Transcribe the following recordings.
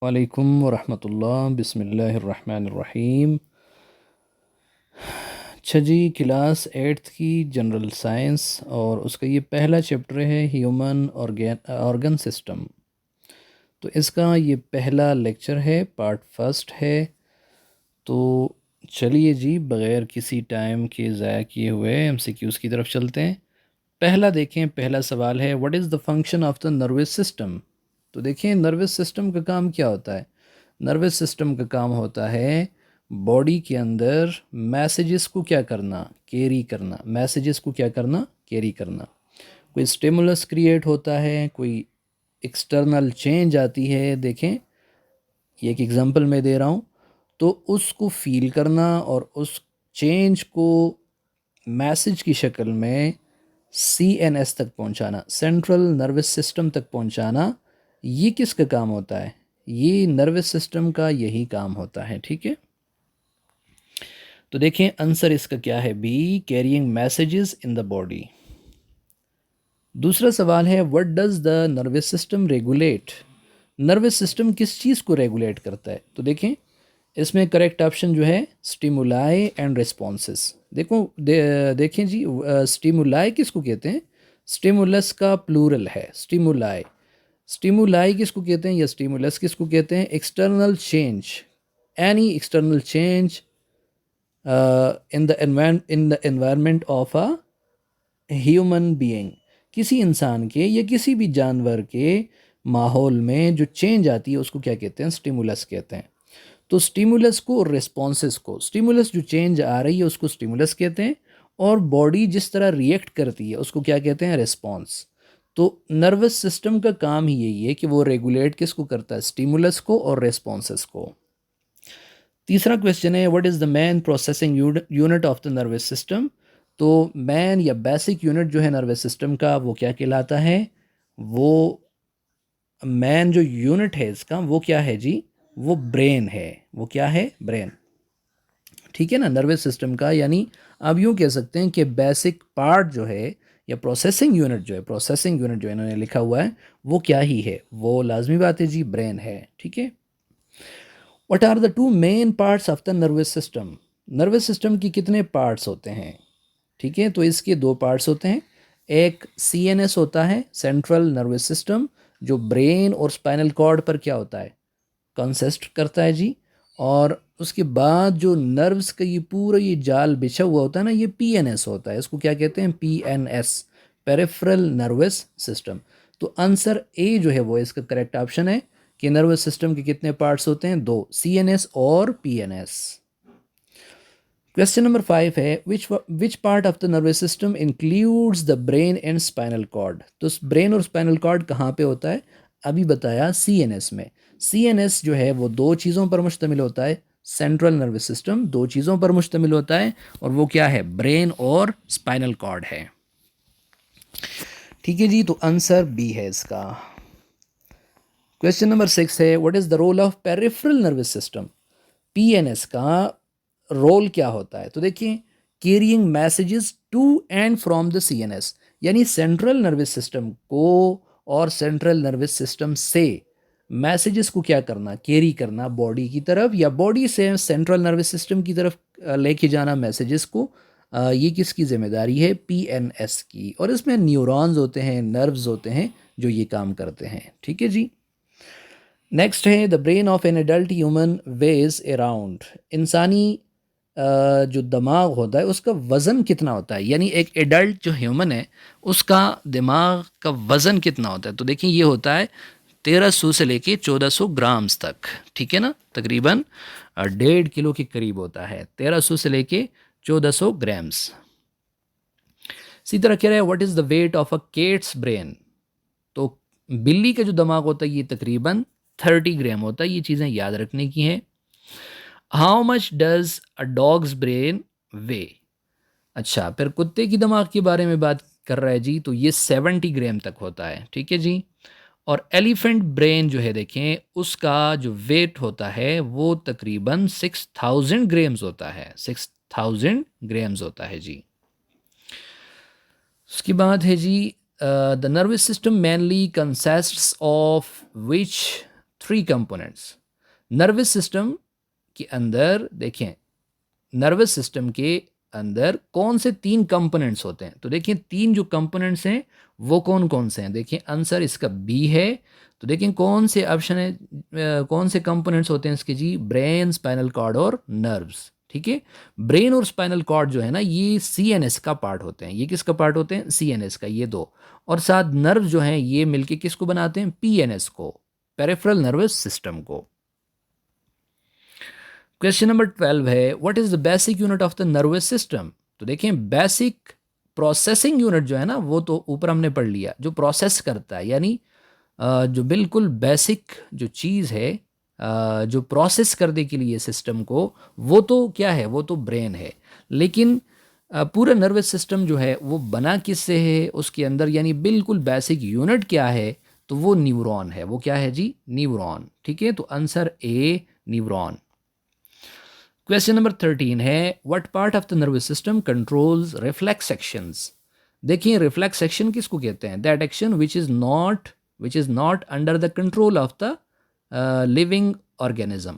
वालेकुम वरहमतुल्लाह बिस्मिल्लाहिर्रहमानिर्रहीम। अच्छा जी, क्लास एट्थ की जनरल साइंस और उसका ये पहला चैप्टर है ह्यूमन ऑर्गन सिस्टम। तो इसका ये पहला लेक्चर है, पार्ट फर्स्ट है। तो चलिए जी, बग़ैर किसी टाइम के ज़ाया किए हुए एमसीक्यूज़ की तरफ चलते हैं। पहला देखें, पहला सवाल है what is the function of the nervous system. तो देखें, नर्वस सिस्टम का काम क्या होता है। नर्वस सिस्टम का काम होता है बॉडी के अंदर मैसेजेस को क्या करना, कैरी करना। मैसेजेस को क्या करना, कैरी करना। कोई स्टिमुलस क्रिएट होता है, कोई एक्सटर्नल चेंज आती है। देखें, ये एक एग्जांपल मैं दे रहा हूँ। तो उसको फील करना और उस चेंज को मैसेज की शक्ल में CNS तक पहुंचाना, सेंट्रल नर्वस सिस्टम तक पहुंचाना, ये किसका काम होता है। ये नर्वस सिस्टम का यही काम होता है। ठीक है, तो देखें आंसर इसका क्या है, B, carrying messages in the body. दूसरा सवाल है what does the nervous system regulate. Nervous system किस चीज़ को रेगुलेट करता है। तो देखें, इसमें करेक्ट ऑप्शन जो है स्टिमुलाई एंड रिस्पॉन्सेस। देखें जी, स्टिमुलाई किसको कहते हैं। स्टिमुलस का प्लूरल है स्टिमुलाई। स्टिमुलाई किसको कहते हैं या स्टिमुलस किसको कहते हैं। External change, any external change in the environment of a human being. किसी इंसान के या किसी भी जानवर के माहौल में जो चेंज आती है उसको क्या कहते हैं, स्टिमुलस कहते हैं। तो स्टिमुलस को और रिस्पॉन्सेस को, स्टिमुलस जो चेंज आ रही है उसको स्टिमुलस कहते हैं, और बॉडी जिस तरह रिएक्ट करती है उसको क्या कहते हैं, रिस्पॉन्स। तो नर्वस सिस्टम का काम ही यही है कि वो रेगुलेट किसको करता है, स्टिमुलस को और रिस्पॉन्सेस को। तीसरा क्वेश्चन है what is the main processing unit of the nervous system. तो मैन या बेसिक यूनिट जो है नर्वस सिस्टम का वो क्या कहलाता है। वो मैन जो यूनिट है इसका वो क्या है जी, वो ब्रेन है। वो क्या है, ब्रेन। ठीक है ना, नर्वस सिस्टम का यानी आप यूँ कह सकते हैं कि बेसिक पार्ट जो है या प्रोसेसिंग यूनिट जो है, प्रोसेसिंग यूनिट जो इन्होंने लिखा हुआ है वो क्या ही है, वो लाजमी बात है जी, ब्रेन है। ठीक है, what are the two main parts of the nervous system. Nervous system की कितने पार्ट्स होते हैं। ठीक है, तो इसके दो पार्ट्स होते हैं। एक CNS होता है, सेंट्रल नर्वस सिस्टम, जो ब्रेन और स्पाइनल कॉर्ड पर क्या होता है, कंसिस्ट करता है जी। और उसके बाद जो नर्व्स का ये पूरा ये जाल बिछा हुआ होता है ना, ये PNS होता है। इसको क्या कहते हैं, PNS, पेरिफेरल नर्वस सिस्टम। तो आंसर ए जो है वो इसका करेक्ट ऑप्शन है कि नर्वस सिस्टम के कितने पार्ट्स होते हैं, दो, CNS और PNS। क्वेश्चन नंबर 5 है which part of the nervous system includes the brain and spinal cord. तो ब्रेन और स्पाइनल कॉर्ड कहाँ पे होता है, अभी बताया CNS में। CNS जो है वो दो चीज़ों पर मुश्तमिल होता है, सेंट्रल नर्वस सिस्टम दो चीज़ों पर मुश्तमिल होता है, और वो क्या है, ब्रेन और स्पाइनल कॉर्ड है। ठीक है जी, तो आंसर बी है इसका। क्वेश्चन नंबर 6 है what is the role of peripheral nervous system. PNS का रोल क्या होता है। तो देखिए, carrying messages to and from the CNS, यानी सेंट्रल नर्वस सिस्टम को और सेंट्रल नर्वस सिस्टम से मैसेजेस को क्या करना, कैरी करना बॉडी की तरफ, या बॉडी से सेंट्रल नर्वस सिस्टम की तरफ लेके जाना मैसेजेस को। ये किसकी जिम्मेदारी है, PNS की। और इसमें न्यूरॉन्स होते हैं, नर्व्स होते हैं जो ये काम करते हैं। ठीक है जी, नेक्स्ट है the brain of an adult human veg around. इंसानी जो दिमाग होता है उसका वज़न कितना होता है, यानी एक एडल्ट जो ह्यूमन है उसका दिमाग का वज़न कितना होता है। तो देखिए, ये होता है 1300 से लेके 1400 ग्राम्स तक। ठीक है ना, तकरीबन 1.5 किलो के करीब होता है, 1300 से लेके 1400 ग्राम्स। इसी तरह कह रहे हैं what is the weight of a cat's brain. तो बिल्ली का जो दिमाग होता है ये तकरीबन 30 ग्राम होता है। ये चीज़ें याद रखने की हैं। How much does a dog's brain weigh. अच्छा, फिर कुत्ते की दिमाग के बारे में बात कर रहा है जी, तो ये 70 ग्राम तक होता है। ठीक है जी, और एलिफेंट ब्रेन जो है देखें उसका जो वेट होता है वो तकरीबन 6000 ग्राम्स होता है, 6000 ग्राम्स होता है जी। उसके बाद है जी the nervous system mainly consists of which 3 components. Nervous system के अंदर देखें, नर्वस सिस्टम के अंदर कौन से 3 कंपोनेंट्स होते हैं? तो देखिए 3 जो कंपोनेंट्स हैं वो कौन कौन से हैं? देखिए आंसर इसका बी है। तो देखिए कौन से ऑप्शन है, कौन से कंपोनेंट्स होते हैं इसके जी? ब्रेन, स्पाइनल कॉर्ड और नर्व्स। ठीक है, ब्रेन और स्पाइनल कॉर्ड जो है ना ये सीएनएस का पार्ट होते हैं। ये किसका पार्ट होते हैं? सीएनएस का, ये दो। और साथ नर्व जो हैं ये मिलके किसको बनाते हैं? पीएनएस को, पेरिफेरल नर्वस सिस्टम को। क्वेश्चन नंबर 12 है, what is the basic unit of the nervous system? तो देखें बेसिक प्रोसेसिंग यूनिट जो है ना वो तो ऊपर हमने पढ़ लिया, जो प्रोसेस करता है, यानी जो बिल्कुल बेसिक जो चीज़ है जो प्रोसेस करने के लिए सिस्टम को, वो तो क्या है? वो तो ब्रेन है। लेकिन पूरा नर्वस सिस्टम जो है वो बना किससे है उसके अंदर, यानी बिल्कुल बेसिक यूनिट क्या है? तो वो न्यूरॉन है। वो क्या है जी? न्यूरॉन। ठीक है, तो answer A, neuron. Question number 13 है, what part of the nervous system controls reflex actions? देखिए रिफ्लेक्स एक्शन किसको कहते हैं? That action which is not under the control of the living organism.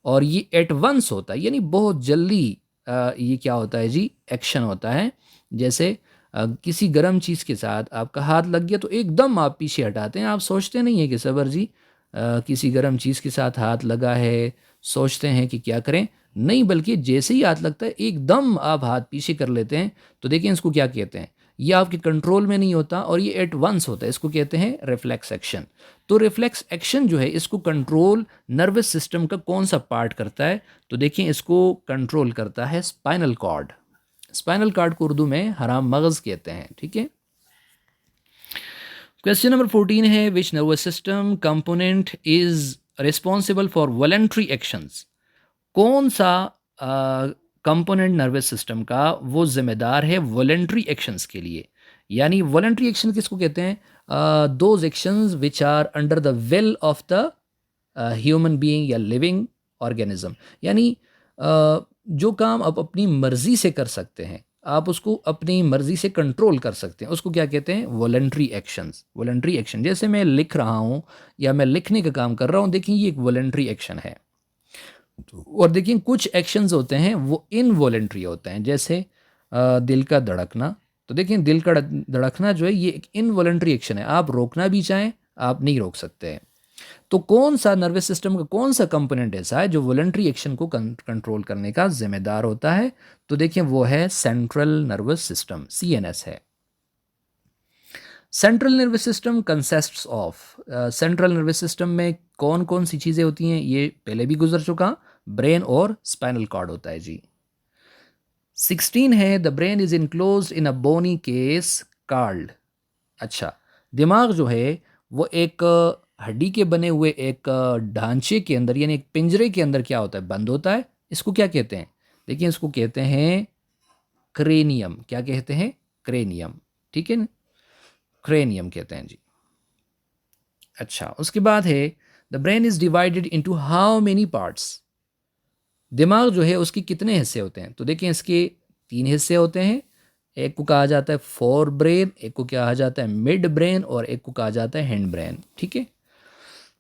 और ये एट वंस होता है, यानी बहुत जल्दी ये क्या होता है जी? एक्शन होता है। जैसे किसी गर्म चीज़ के साथ आपका हाथ लग गया तो एकदम आप पीछे हटाते हैं। आप सोचते नहीं है कि सबर जी किसी गर्म चीज़ के साथ हाथ लगा है, सोचते हैं कि क्या करें, नहीं, बल्कि जैसे ही हाथ लगता है एकदम आप हाथ पीछे कर लेते हैं। तो देखिए इसको क्या कहते हैं? ये आपके कंट्रोल में नहीं होता और ये एट वंस होता है, इसको कहते हैं रिफ्लेक्स एक्शन। तो रिफ्लेक्स एक्शन जो है इसको कंट्रोल नर्वस सिस्टम का कौन सा पार्ट करता है? तो देखिए इसको कंट्रोल करता है स्पाइनल कॉर्ड। स्पाइनल कॉर्ड को उर्दू में हराम मगज कहते हैं। ठीक है, क्वेश्चन नंबर 14 है, which nervous system component is responsible for voluntary actions? कौन सा कंपोनेंट नर्वस सिस्टम का वो जिम्मेदार है वॉलंटरी एक्शंस के लिए? यानी वॉलंटरी एक्शन किसको कहते हैं? Those actions which are under the will of the human being या लिविंग ऑर्गेनिज्म। यानी जो काम आप अपनी मर्जी से कर सकते हैं, आप उसको अपनी मर्जी से कंट्रोल कर सकते हैं, उसको क्या कहते हैं? Voluntary actions. वॉलंटरी एक्शन, जैसे मैं लिख रहा हूँ या मैं लिखने का काम कर रहा हूँ, देखिए ये एक वॉलंटरी एक्शन है। और देखिए कुछ एक्शंस होते हैं वो इनवॉलेंट्री होते हैं, जैसे दिल का धड़कना। तो देखिए दिल का धड़कना जो है ये एक इनवॉलेंट्री एक्शन है, आप रोकना भी चाहें आप नहीं रोक सकते हैं। तो कौन सा नर्वस सिस्टम का कौन सा कंपोनेंट ऐसा है जो वॉलंटरी एक्शन को कंट्रोल करने का जिम्मेदार होता है? तो देखिए वो है सेंट्रल नर्वस सिस्टम, सीएनएस है। Central nervous system consists of, central nervous system में कौन कौन सी चीज़ें होती हैं ये पहले भी गुजर चुका, ब्रेन और स्पाइनल कॉर्ड होता है जी। 16 है, the brain is enclosed in a bony case card. अच्छा, दिमाग जो है वो एक हड्डी के बने हुए एक ढांचे के अंदर, यानी एक पिंजरे के अंदर क्या होता है? बंद होता है। इसको क्या कहते हैं? देखिए इसको कहते हैं क्रेनियम। क्या कहते हैं? क्रेनियम। ठीक है ना, क्रेनियम कहते हैं जी। अच्छा, उसके बाद है, the brain is divided into how many parts? दिमाग जो है उसके कितने हिस्से होते हैं? तो देखिए इसके 3 हिस्से होते हैं। एक को कहा जाता है फोर ब्रेन, एक को कहा जाता है मिड ब्रेन और एक को कहा जाता है हैंड ब्रेन। ठीक है,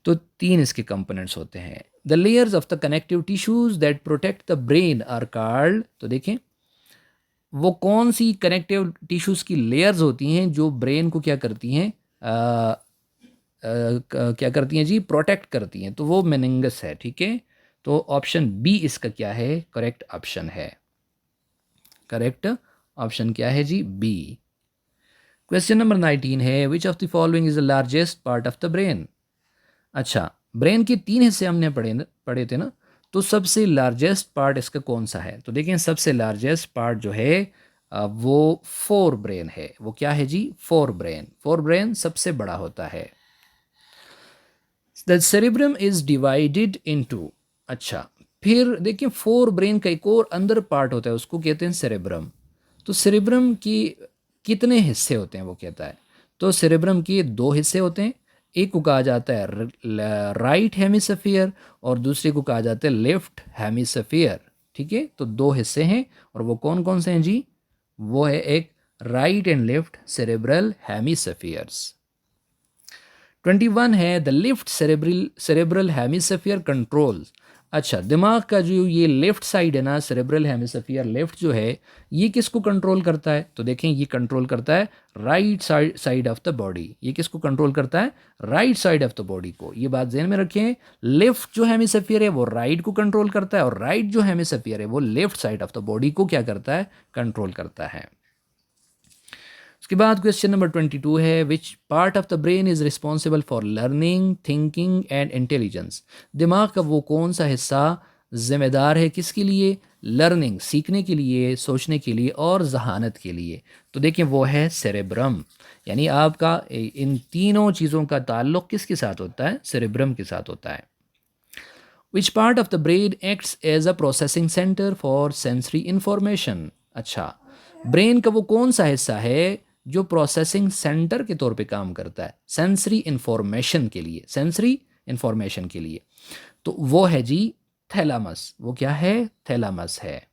तो 3 इसके कंपोनेंट्स होते हैं। The layers of the connective tissues that protect the brain are called. तो देखें वो कौन सी कनेक्टिव टिश्यूज की लेयर्स होती हैं जो ब्रेन को क्या करती हैं? क्या करती हैं जी? प्रोटेक्ट करती हैं। तो वो मेनिंगस है। ठीक है, तो ऑप्शन बी इसका क्या है? करेक्ट ऑप्शन है। करेक्ट ऑप्शन क्या है जी? बी। क्वेश्चन नंबर 19 है, which of the following is the largest part of the brain? अच्छा, ब्रेन के 3 हिस्से हमने पढ़े थे ना, तो सबसे लार्जेस्ट पार्ट इसका कौन सा है? तो देखिए सबसे लार्जेस्ट पार्ट जो है वो फोर ब्रेन है। वो क्या है जी? Forebrain. फोर ब्रेन सबसे बड़ा होता है। The cerebrum is divided into. अच्छा, फिर देखिए फोर ब्रेन का एक और अंदर पार्ट होता है, उसको कहते हैं सेरेब्रम। तो सेरेब्रम की कितने हिस्से होते हैं वो कहता है? तो सेरेब्रम के 2 हिस्से होते हैं। एक को कहा जाता है राइट हेमिस्फीयर और दूसरे को कहा जाता है लेफ्ट हेमिस्फीयर। ठीक है, तो 2 हिस्से हैं और वो कौन कौन से हैं जी? वो है एक right and left cerebral hemispheres. 21 है the lift cerebral hemisphere controls. अच्छा, दिमाग का जो ये लेफ्ट साइड है ना, सेरेब्रल हेमिस्फीयर लेफ्ट जो है, ये किसको कंट्रोल करता है? तो देखें, ये कंट्रोल करता है right side of the body. ये किसको कंट्रोल करता है? Right side of the body को। ये बात ध्यान में रखें, लेफ्ट जो हेमिस्फीयर है वो राइट को कंट्रोल करता है, और राइट जो हेमिस्फीयर है वो left side of the body को क्या करता है? कंट्रोल करता है। उसके बाद क्वेश्चन नंबर 22 है which part of the brain is responsible for learning, thinking and intelligence. दिमाग का वो कौन सा हिस्सा जिम्मेदार है किसके लिए? लर्निंग, सीखने के लिए, सोचने के लिए, और जहानत के लिए। तो देखें, वो है सेरेब्रम। यानी आपका इन तीनों चीज़ों का ताल्लुक किसके साथ होता है? सेरेब्रम के साथ होता है। Which part of the brain acts as a processing centre for sensory information. अच्छा, ब्रेन का वो कौन सा हिस्सा है जो प्रोसेसिंग सेंटर के तौर पे काम करता है सेंसरी इंफॉर्मेशन के लिए? सेंसरी इंफॉर्मेशन के लिए तो वो है जी थैलामस। वो क्या है? थैलामस है।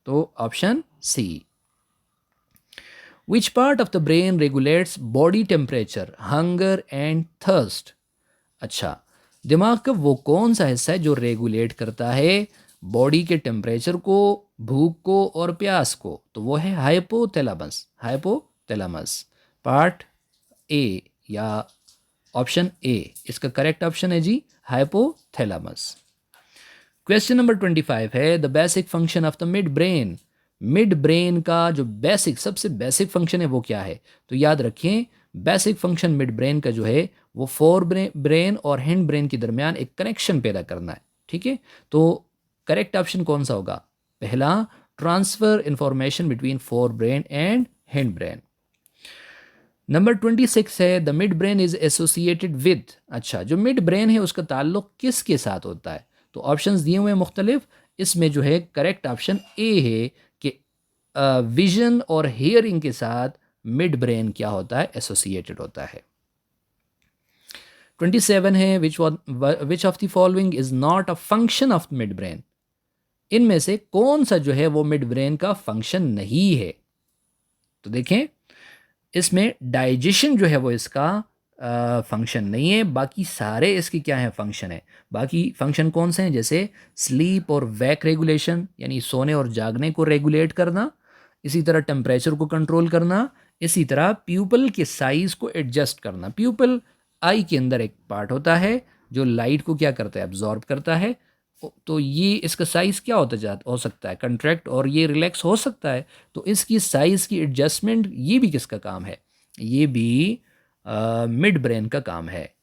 तो option C. Which part of the brain regulates body temperature, hunger and thirst. अच्छा, दिमाग का वो कौन सा हिस्सा है जो रेगुलेट करता है बॉडी के टेम्परेचर को, भूख को और प्यास को? तो वो है हाइपोथैलेमस। हाइपोथैलेमस पार्ट ए, या ऑप्शन ए इसका करेक्ट ऑप्शन है जी, हाइपोथैलेमस। क्वेश्चन नंबर 25 है the basic function of the mid brain. Mid brain का जो बेसिक, सबसे बेसिक फंक्शन है वो क्या है? तो याद रखें, बेसिक फंक्शन मिड ब्रेन का जो है वो फोर ब्रेन और हिंड ब्रेन के दरमियान एक कनेक्शन पैदा करना है। ठीक है, तो करेक्ट ऑप्शन कौन सा होगा? पहला, transfer information between fore brain and hind brain. Number 26 है the mid brain is associated with. अच्छा, जो मिड ब्रेन है उसका ताल्लुक किसके साथ होता है? तो ऑप्शंस दिए हुए हैं मुख्तलिफ, इसमें जो है करेक्ट ऑप्शन ए है कि विजन और हियरिंग के साथ मिड ब्रेन क्या होता है? एसोसिएटेड होता है। 27 है which of the following is not a function of mid brain. इनमें से कौन सा जो है वो मिड ब्रेन का फंक्शन नहीं है? तो देखें, इसमें डाइजेशन जो है वो इसका फंक्शन नहीं है, बाकी सारे इसके क्या है? फंक्शन है। बाकी फंक्शन कौन से हैं? जैसे स्लीप और वैक रेगुलेशन, यानी सोने और जागने को रेगुलेट करना, इसी तरह टेम्परेचर को कंट्रोल करना, इसी तरह प्यूपल के साइज को एडजस्ट करना। प्यूपल आई के अंदर एक पार्ट होता है जो लाइट को क्या करता है? एब्जॉर्ब करता है। तो ये इसका साइज़ क्या हो सकता है? कंट्रैक्ट, और ये रिलैक्स हो सकता है। तो इसकी साइज़ की एडजस्टमेंट ये भी किसका काम है? ये भी मिड ब्रेन का काम है।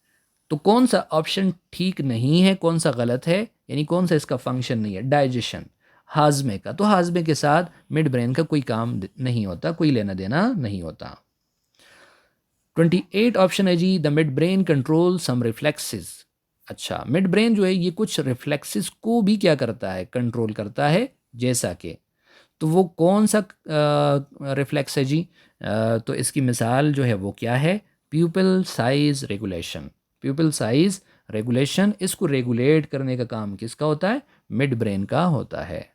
तो कौन सा ऑप्शन ठीक नहीं है, कौन सा गलत है, यानी कौन सा इसका फंक्शन नहीं है? डाइजेशन, हाजमे का। तो हाजमे के साथ मिड ब्रेन का कोई काम नहीं होता, कोई लेना देना नहीं होता। 28 ऑप्शन है जी the midbrain control some reflexes. अच्छा, मिड ब्रेन जो है ये कुछ रिफ्लेक्सेस को भी क्या करता है? कंट्रोल करता है। जैसा कि, तो वो कौन सा रिफ्लेक्स है जी? तो इसकी मिसाल जो है वो क्या है? प्यूपिल साइज रेगुलेशन। प्यूपिल साइज रेगुलेशन, इसको रेगुलेट करने का काम किसका होता है? मिड ब्रेन का होता है।